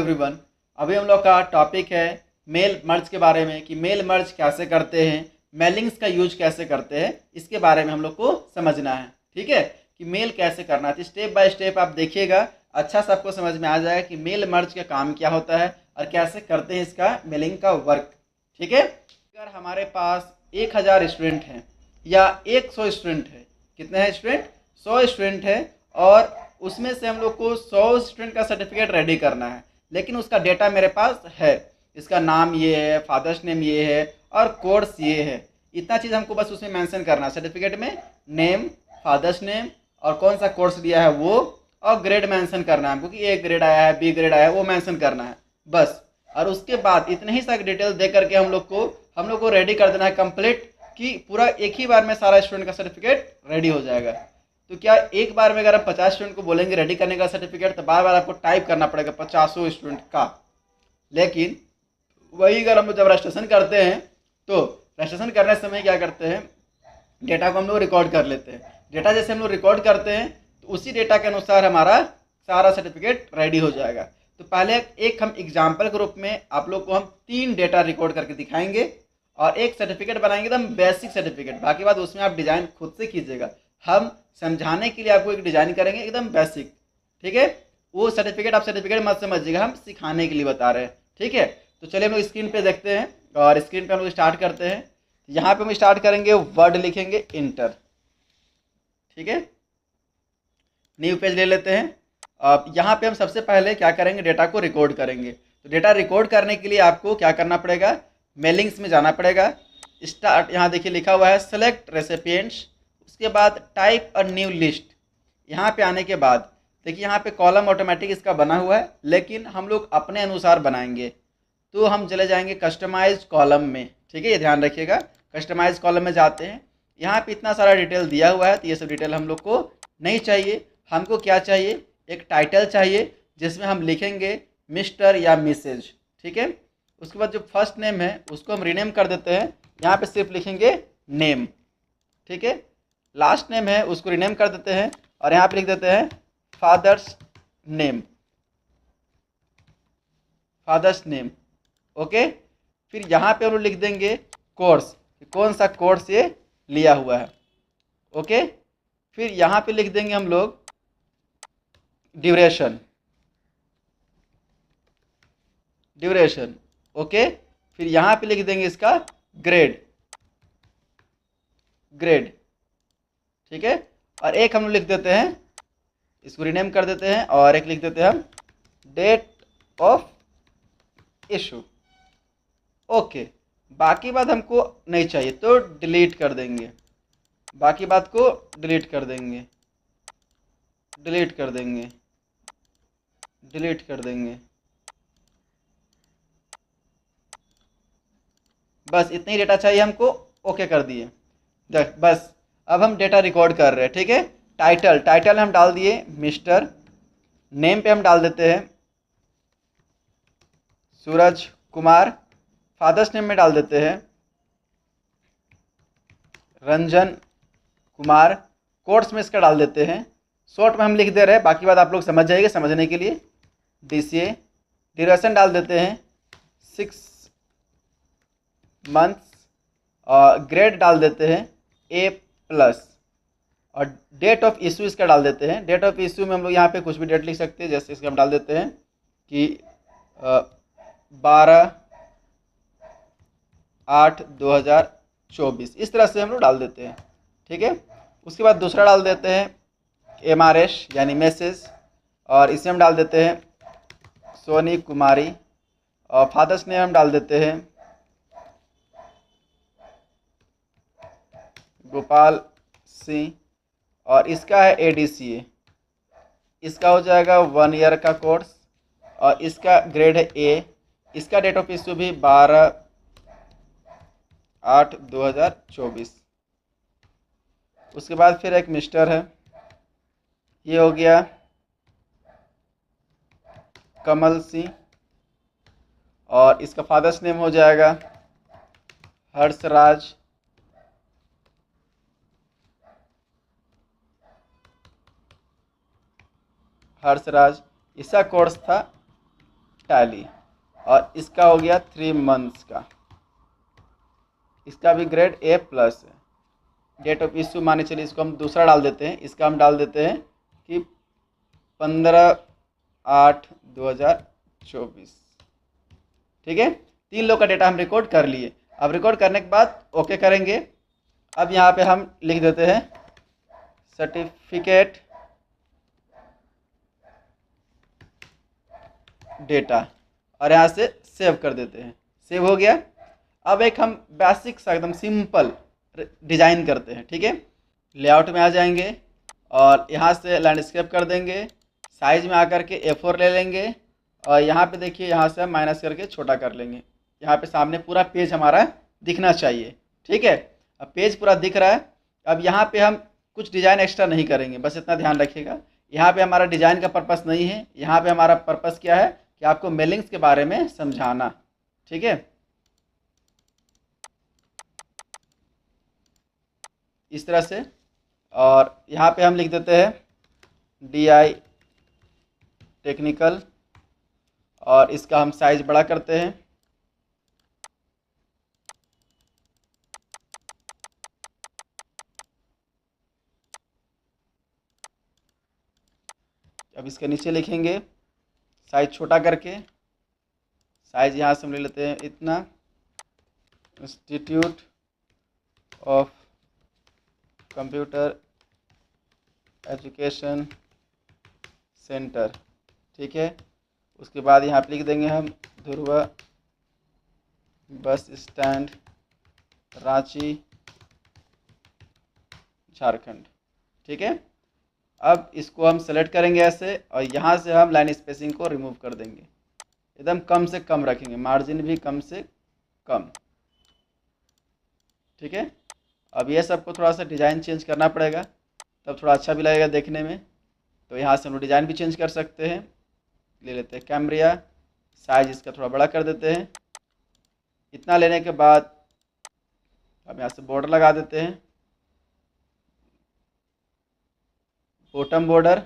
Everyone. अभी हम लोग का टॉपिक है मेल मर्ज के बारे में कि मेल मर्ज कैसे करते हैं, मेलिंग्स का यूज कैसे करते हैं, इसके बारे में हम लोग को समझना है। ठीक है कि मेल कैसे करना है, तो स्टेप बाय स्टेप आप देखिएगा, अच्छा से आपको समझ में आ जाएगा कि मेल मर्ज का काम क्या होता है और कैसे करते हैं इसका मेलिंग का वर्क। ठीक है, अगर हमारे पास 1000 स्टूडेंट हैं या 100 स्टूडेंट है, कितने हैं स्टूडेंट, 100 स्टूडेंट है, और उसमें से हम लोग को 100 स्टूडेंट का सर्टिफिकेट रेडी करना है, लेकिन उसका डेटा मेरे पास है, इसका नाम ये है, फादर्स नेम ये है और कोर्स ये है। इतना चीज़ हमको बस उसमें मेंशन करना है सर्टिफिकेट में, नेम, फादर्स नेम और कौन सा कोर्स दिया है वो, और ग्रेड मेंशन करना है हमको कि ए ग्रेड आया है, बी ग्रेड आया है, वो मेंशन करना है बस। और उसके बाद इतने ही सारी डिटेल दे करके हम लोग को रेडी कर देना है कंप्लीट, कि पूरा एक ही बार में सारा स्टूडेंट का सर्टिफिकेट रेडी हो जाएगा। तो क्या एक बार में अगर हम 50 स्टूडेंट को बोलेंगे रेडी करने का सर्टिफिकेट, तो बार बार आपको टाइप करना पड़ेगा 50 स्टूडेंट का। लेकिन वही अगर हम लोग जब रजिस्ट्रेशन करते हैं, तो रजिस्ट्रेशन करने समय क्या करते हैं, डेटा को हम लोग रिकॉर्ड कर लेते हैं। डेटा जैसे हम लोग रिकॉर्ड करते हैं, तो उसी डेटा के अनुसार हमारा सारा सर्टिफिकेट रेडी हो जाएगा। तो पहले एक हम एग्जाम्पल के रूप में आप लोग को हम 3 डेटा रिकॉर्ड करके दिखाएंगे और एक सर्टिफिकेट बनाएंगे, एकदम बेसिक सर्टिफिकेट। बाकी बात उसमें आप डिज़ाइन खुद से कीजिएगा, हम समझाने के लिए आपको एक डिज़ाइन करेंगे एकदम बेसिक। ठीक है, वो सर्टिफिकेट आप सर्टिफिकेट मत समझिएगा, हम सिखाने के लिए बता रहे हैं। ठीक है, तो चलिए हम लोग स्क्रीन पे देखते हैं और स्क्रीन पे हम लोग स्टार्ट करते हैं। यहाँ पे हम स्टार्ट करेंगे, वर्ड लिखेंगे इंटर। ठीक है, न्यू पेज ले लेते हैं। अब यहाँ पे हम सबसे पहले क्या करेंगे, डेटा को रिकॉर्ड करेंगे। तो डेटा रिकॉर्ड करने के लिए आपको क्या करना पड़ेगा, मेलिंग्स में जाना पड़ेगा। स्टार्ट, यहाँ देखिए लिखा हुआ है सेलेक्ट रेसिपिएंट्स, उसके बाद टाइप अ न्यू लिस्ट। यहाँ पे आने के बाद देखिए यहाँ पे कॉलम ऑटोमेटिक इसका बना हुआ है, लेकिन हम लोग अपने अनुसार बनाएंगे। तो हम चले जाएंगे कस्टमाइज कॉलम में। ठीक है, ये ध्यान रखिएगा, कस्टमाइज कॉलम में जाते हैं। यहाँ पे इतना सारा डिटेल दिया हुआ है, तो ये सब डिटेल हम लोग को नहीं चाहिए। हमको क्या चाहिए, एक टाइटल चाहिए जिसमें हम लिखेंगे मिस्टर या मिसेज। ठीक है, उसके बाद जो फर्स्ट नेम है उसको हम रीनेम कर देते हैं, यहाँ पे सिर्फ लिखेंगे नेम। ठीक है, लास्ट नेम है उसको रीनेम कर देते हैं और यहाँ पे लिख देते हैं father's name, father's name. Okay, फिर यहाँ पे हम लोग लिख देंगे कोर्स, कौन सा कोर्स ये लिया हुआ है। ओके, फिर यहाँ पे लिख देंगे हम लोग ड्यूरेशन, ड्यूरेशन। ओके, फिर यहाँ पे लिख देंगे इसका ग्रेड, ग्रेड। ठीक है, और एक हम लोग लिख देते हैं, इसको रीनेम कर देते हैं, और एक लिख देते हैं हम डेट ऑफ इशू। ओके, बाकी बात हमको नहीं चाहिए तो डिलीट कर देंगे, बाकी बात को डिलीट कर देंगे, डिलीट कर देंगे, डिलीट कर देंगे। बस इतना ही डेटा चाहिए हमको। ओके कर दिए, देख बस। अब हम डेटा रिकॉर्ड कर रहे हैं। ठीक है, टाइटल, टाइटल हम डाल दिए मिस्टर, नेम पे हम डाल देते हैं सूरज कुमार, फादर्स नेम में डाल देते हैं रंजन कुमार, कोर्स में इसका डाल देते हैं, शॉर्ट में हम लिख दे रहे हैं, बाकी बात आप लोग समझ जाइए समझने के लिए। DCA, ड्यूरेशन डाल देते हैं 6 मंथ्स, और ग्रेड डाल देते हैं A+, और डेट ऑफ इशू इसका डाल देते हैं। डेट ऑफ इशू में हम लोग यहाँ पे कुछ भी डेट लिख सकते हैं, जैसे इसका हम डाल देते हैं कि 12/8/2024, इस तरह से हम लोग डाल देते हैं। ठीक है, उसके बाद दूसरा डाल देते हैं MRS यानी मैसेज, और इसे हम डाल देते हैं सोनी कुमारी, और फादर्स नेम हम डाल देते हैं गोपाल सिंह, और इसका है ADCA, इसका हो जाएगा 1 ईयर का कोर्स, और इसका ग्रेड है A, इसका डेट ऑफ इशू भी 12/8/2024। उसके बाद फिर एक मिस्टर है, ये हो गया कमल सिंह, और इसका फादर्स नेम हो जाएगा हर्षराज, हर्षराज। इसका कोर्स था टैली, और इसका हो गया 3 मंथ्स का, इसका भी ग्रेड A+ है। डेट ऑफ इशू माने चलिए इसको हम दूसरा डाल देते हैं, इसका हम डाल देते हैं कि 15/8/2024। ठीक है, 3 लोग का डेटा हम रिकॉर्ड कर लिए। अब रिकॉर्ड करने के बाद ओके करेंगे। अब यहाँ पे हम लिख देते हैं सर्टिफिकेट डेटा, और यहाँ से सेव कर देते हैं। सेव हो गया। अब एक हम बेसिक सा एकदम सिंपल डिज़ाइन करते हैं। ठीक है, लेआउट में आ जाएंगे और यहाँ से लैंडस्केप कर देंगे, साइज में आकर के A4 ले लेंगे, और यहाँ पे देखिए यहाँ से हम माइनस करके छोटा कर लेंगे। यहाँ पे सामने पूरा पेज हमारा दिखना चाहिए। ठीक है, अब पेज पूरा दिख रहा है। अब यहाँ पे हम कुछ डिज़ाइन एक्स्ट्रा नहीं करेंगे, बस इतना ध्यान रखिएगा। यहाँ पे हमारा डिज़ाइन का पर्पस नहीं है, यहाँ पे हमारा पर्पस क्या है कि आपको मेलिंग्स के बारे में समझाना। ठीक है, इस तरह से। और यहाँ पे हम लिख देते हैं DI टेक्निकल, और इसका हम साइज बड़ा करते हैं। अब इसके नीचे लिखेंगे साइज छोटा करके, साइज यहाँ से हम ले लेते हैं इतना, institute of computer education centre. ठीक है, उसके बाद यहाँ पे लिख देंगे हम ध्रुवा बस स्टैंड रांची झारखंड। ठीक है, अब इसको हम सेलेक्ट करेंगे ऐसे, और यहाँ से हम लाइन स्पेसिंग को रिमूव कर देंगे, एकदम कम से कम रखेंगे, मार्जिन भी कम से कम। ठीक है, अब ये सबको थोड़ा सा डिज़ाइन चेंज करना पड़ेगा, तब थोड़ा अच्छा भी लगेगा देखने में। तो यहाँ से हम लोग डिज़ाइन भी चेंज कर सकते हैं। ले लेते हैं कैमरिया, साइज इसका थोड़ा बड़ा कर देते हैं। इतना लेने के बाद अब यहाँ से बॉर्डर लगा देते हैं, बॉटम बॉर्डर।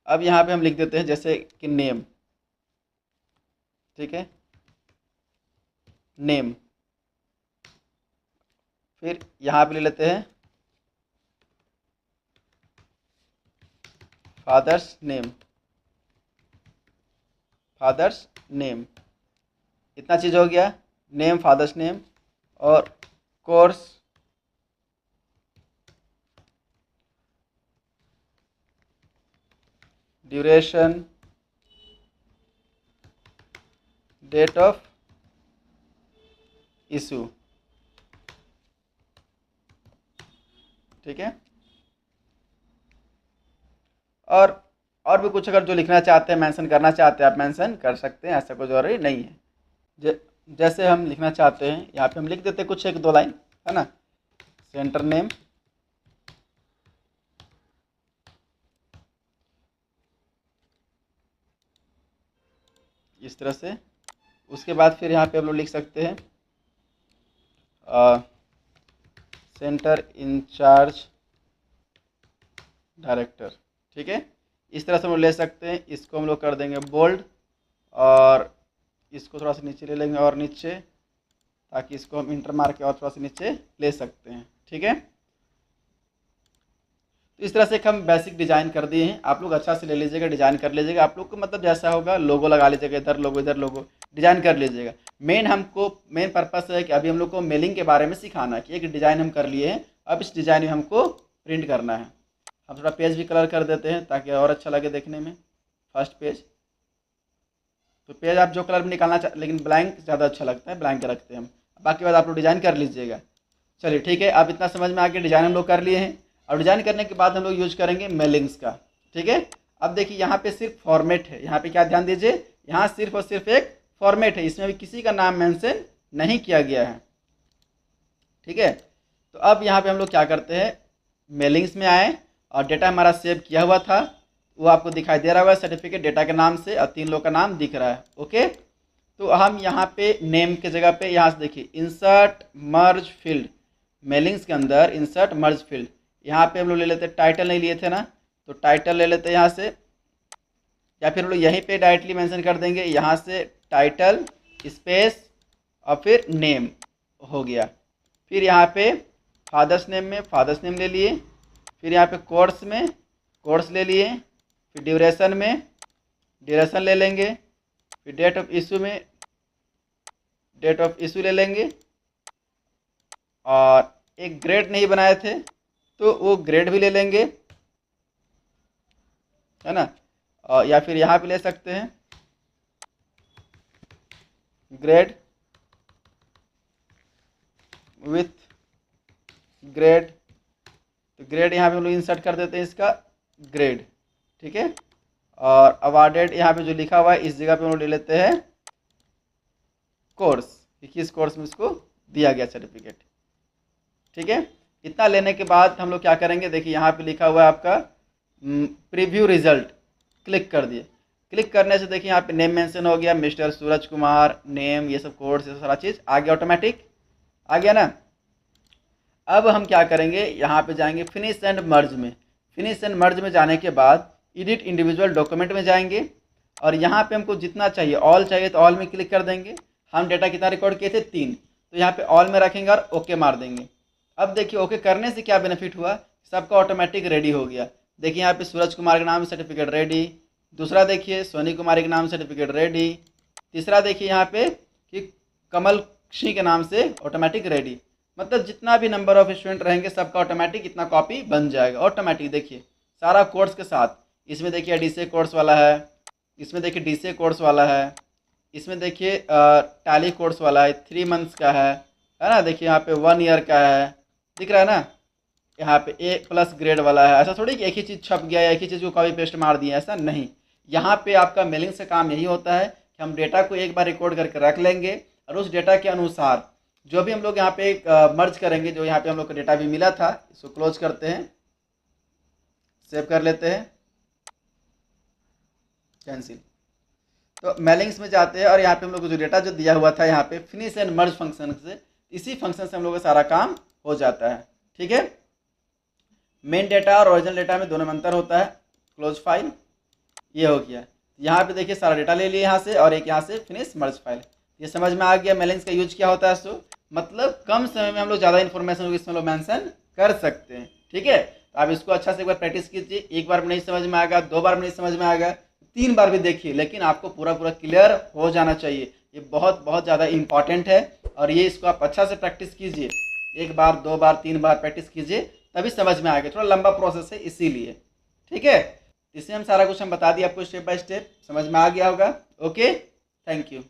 अब यहाँ पे हम लिख देते हैं जैसे कि नेम। ठीक है, नेम। फिर यहाँ पे ले लेते हैं फादर्स नेम, फादर्स नेम। इतना चीज़ हो गया, नेम, फादर्स नेम, और course duration, date of issue. ठीक है, और भी कुछ अगर जो लिखना चाहते हैं, मेंशन करना चाहते हैं, आप मेंशन कर सकते हैं, ऐसा कोई ज़रूरी नहीं है। जैसे हम लिखना चाहते हैं यहाँ पे हम लिख देते हैं कुछ 1-2 लाइन, है ना। सेंटर नेम, इस तरह से। उसके बाद फिर यहाँ पे हम लोग लिख सकते हैं सेंटर इंचार्ज डायरेक्टर। ठीक है, इस तरह से हम लोग ले सकते हैं। इसको हम लोग कर देंगे बोल्ड, और इसको थोड़ा सा नीचे ले लेंगे और नीचे, ताकि इसको हम इंटर मार के और थोड़ा सा नीचे ले सकते हैं। ठीक है, तो इस तरह से एक हम बेसिक डिज़ाइन कर दिए हैं। आप लोग अच्छा से ले लीजिएगा, डिज़ाइन कर लीजिएगा। आप लोग को मतलब जैसा होगा, लोगो लगा लीजिएगा, इधर लोगो इधर लोगो, डिज़ाइन कर लीजिएगा। मेन पर्पस है कि अभी हम लोग को मेलिंग के बारे में सिखाना है कि एक डिज़ाइन हम कर लिए हैं, अब इस डिज़ाइन में हमको प्रिंट करना है। हम थोड़ा पेज भी कलर कर देते हैं ताकि और अच्छा लगे देखने में। फर्स्ट पेज, तो पेज आप जो कलर में निकालना चाह, लेकिन ब्लैंक ज़्यादा अच्छा लगता है, ब्लैंक रखते हैं हम। बाकी बात आप लोग डिज़ाइन कर लीजिएगा। चलिए ठीक है, अब इतना समझ में आ गया, डिज़ाइन हम लोग कर लिए हैं। और डिज़ाइन करने के बाद हम लोग यूज करेंगे मेलिंग्स का। ठीक है, अब देखिए यहाँ पे सिर्फ फॉर्मेट है, यहाँ पे क्या ध्यान दीजिए, यहाँ सिर्फ और सिर्फ एक फॉर्मेट है, इसमें भी किसी का नाम मेंशन नहीं किया गया है। ठीक है, तो अब यहाँ पे हम लोग क्या करते हैं, मेलिंग्स में आए और डेटा हमारा सेव किया हुआ था वो आपको दिखाई दे रहा होगा सर्टिफिकेट डेटा के नाम से, और 3 लोग का नाम दिख रहा है। ओके, तो हम यहाँ पे नेम के जगह पे यहाँ से देखिए इंसर्ट मर्ज फील्ड, मेलिंग्स के अंदर इंसर्ट मर्ज फील्ड, यहाँ पे हम लोग ले लेते हैं, टाइटल नहीं लिए थे ना, तो टाइटल ले लेते हैं यहाँ से, या फिर हम लोग यहीं पे डायरेक्टली मेंशन कर देंगे, यहाँ से टाइटल स्पेस और फिर नेम हो गया। फिर यहाँ पे फादर्स नेम में फादर्स नेम ले लिए, फिर यहाँ पे कोर्स में कोर्स ले लिए, फिर ड्यूरेशन में ड्यूरेशन ले लेंगे, फिर डेट ऑफ इशू में डेट ऑफ इशू ले लेंगे, और एक ग्रेड नहीं बनाए थे तो वो ग्रेड भी ले लेंगे, है ना। और या फिर यहाँ पे ले सकते हैं ग्रेड विथ ग्रेड, तो ग्रेड यहाँ पे हम लोग इंसर्ट कर देते हैं इसका ग्रेड, ठीक है। और अवार्डेड यहाँ पे जो लिखा हुआ है इस जगह पे हम लोग ले लेते हैं कोर्स, कि किस कोर्स में इसको दिया गया सर्टिफिकेट, ठीक है। इतना लेने के बाद हम लोग क्या करेंगे, देखिए यहाँ पे लिखा हुआ है आपका प्रीव्यू रिजल्ट, क्लिक कर दिए। क्लिक करने से देखिए यहाँ पे नेम मेंशन हो गया, मिस्टर सूरज कुमार, नेम, ये सब कोर्स, ये सारा चीज़ आ गया, ऑटोमेटिक आ गया ना। अब हम क्या करेंगे, यहाँ पे जाएंगे फिनिश एंड मर्ज में। फिनिश एंड मर्ज में जाने के बाद एडिट इंडिविजुअल डॉक्यूमेंट में जाएंगे, और यहाँ पे हमको जितना चाहिए, ऑल चाहिए तो ऑल में क्लिक कर देंगे। हम डेटा कितना रिकॉर्ड किए थे, 3, तो यहाँ पे ऑल में रखेंगे और ओके मार देंगे। अब देखिए ओके करने से क्या बेनिफिट हुआ, सबका ऑटोमेटिक रेडी हो गया। देखिए यहाँ पे सूरज कुमार के नाम सर्टिफिकेट रेडी, दूसरा देखिए सोनी कुमारी के नाम सर्टिफिकेट रेडी, तीसरा देखिए यहाँ पे कि कमल सिंह के नाम से ऑटोमेटिक रेडी। मतलब जितना भी नंबर ऑफ स्टूडेंट रहेंगे सबका ऑटोमेटिक इतना कॉपी बन जाएगा, ऑटोमेटिक। देखिए सारा कोर्स के साथ, इसमें देखिए डीसीए कोर्स वाला है, इसमें देखिए डीसीए कोर्स वाला है, इसमें देखिए टैली कोर्स वाला है, 3 मंथ्स का है ना। देखिए यहाँ पे 1 ईयर का है, दिख रहा है ना। यहाँ पे A+ ग्रेड वाला है। ऐसा थोड़ी कि एक ही चीज़ छप गया या एक ही चीज़ को कॉपी पेस्ट मार दिया, ऐसा नहीं। यहाँ पे आपका मेलिंग से काम यही होता है कि हम डेटा को एक बार रिकॉर्ड करके रख लेंगे, और उस डेटा के अनुसार जो भी हम लोग यहाँ पे मर्ज करेंगे, जो यहाँ पे हम लोग का डेटा भी मिला था, इसको क्लोज करते हैं, सेव कर लेते हैं, कैंसिल। तो मेलिंग्स में जाते हैं, और यहाँ पे हम लोग को जो डेटा जो दिया हुआ था यहाँ पे फिनिश एंड मर्ज फंक्शन से, इसी फंक्शन से हम लोग का सारा काम हो जाता है, ठीक है। मेन डेटा और ओरिजिनल डेटा में दोनों में अंतर होता है। क्लोज फाइल, ये हो गया। यहाँ पे देखिए सारा डेटा ले लिया यहाँ से, और एक यहाँ से फिनिश मर्ज फाइल। ये समझ में आ गया मेलिंग्स का यूज क्या होता है। सो मतलब कम समय में हम लोग ज़्यादा इन्फॉर्मेशन इसमें लोग मेंशन कर सकते हैं, ठीक है। तो आप इसको अच्छा से एक बार प्रैक्टिस कीजिए। एक बार में नहीं समझ में आएगा, 2 बार में नहीं समझ में आएगा, 3 बार भी देखिए, लेकिन आपको पूरा क्लियर हो जाना चाहिए। ये बहुत ज़्यादा इंपॉर्टेंट है, और ये इसको आप अच्छा से प्रैक्टिस कीजिए। 1 बार 2 बार 3 बार प्रैक्टिस कीजिए, तभी समझ में आएगा। थोड़ा लंबा प्रोसेस है इसीलिए, ठीक है। इसमें हम सारा कुछ हम बता दिए आपको, स्टेप बाय स्टेप समझ में आ गया होगा। Okay, thank you.